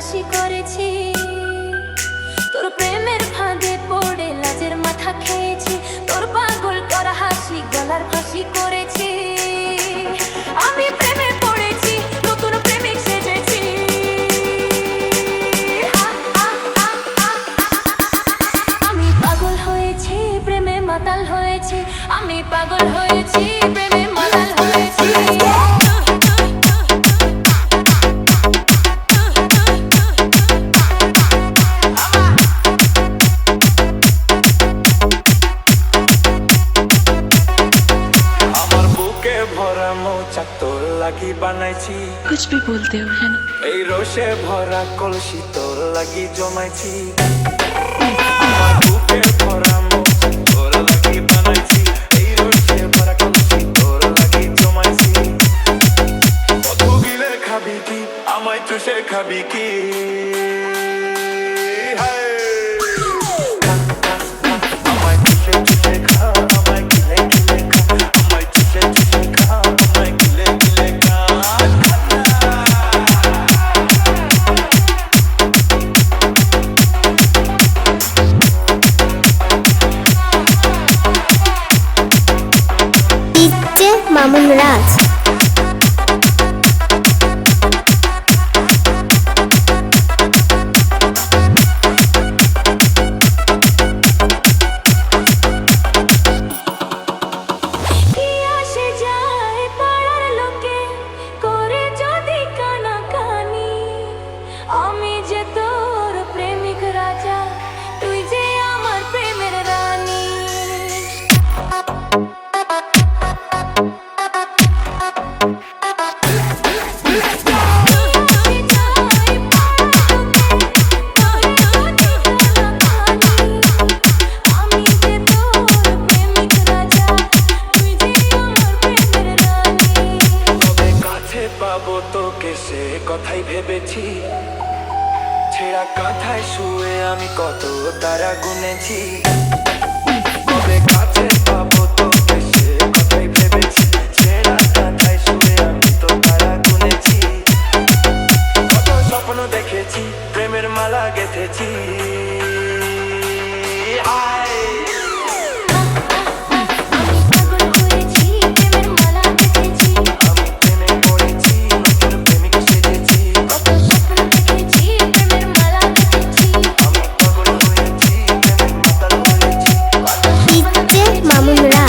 ফাঁসি করেছি, তোর প্রেমের ফাঁদে পড়ে লাজের মাথা খেয়েছি, তোর পাগল করা হাসি গলার ফাঁসি করেছি। আমি প্রেমে পড়েছি, নতুন প্রেমিক সেজেছি। আমি পাগল হয়েছি, প্রেমে মাতাল হয়েছি। আমি পাগল হয়েছি, প্রেমে মাতাল হয়েছি। তোর লাগি বানাইছি, कुछ भी बोलते हो है ना। এই রোষে ভরা কলসি তোর লাগি জমাইছি। আমার বুকে ভরা মৌচাক তোর লাগি বানাইছি, এই রোষে ভরা কলসি তোর লাগি জমাইছি। কত গিলে খাবি কি, আমায় চুষে খাবি কি? আমায় চুষে চুষে খা, আমায় গিলে গিলে খা, আমায় চুষে চুষে খা, আমায় গিলে গিলে খা। DJ মামুন রাজ। আমি যে তোর প্রেমিক রাজা, তুই যে আমার প্রেমের রানী। আমি যে তোর প্রেমিক রাজা, তুই যে আমার প্রেমের রানী। তবে কাছে পাবো তোকে সে কথাই ভেবেছি, ছেঁড়া কাঁথায় শুয়ে আমি কত তারা গুনেছি। তবে কাছে পাবো তোকে সে কথাই ভেবেছি, ছেঁড়া কাঁথায় শুয়ে আমি তো তারা গুনেছি। কত স্বপ্ন দেখেছি, প্রেমের মালা গেঁথেছি। আমি প্রেমে পড়েছি, নতুন প্রেমিক সেজেছি। আমি পাগল হয়েছি, প্রেমের মাতাল হয়েছি। DJ মামুন রাজ।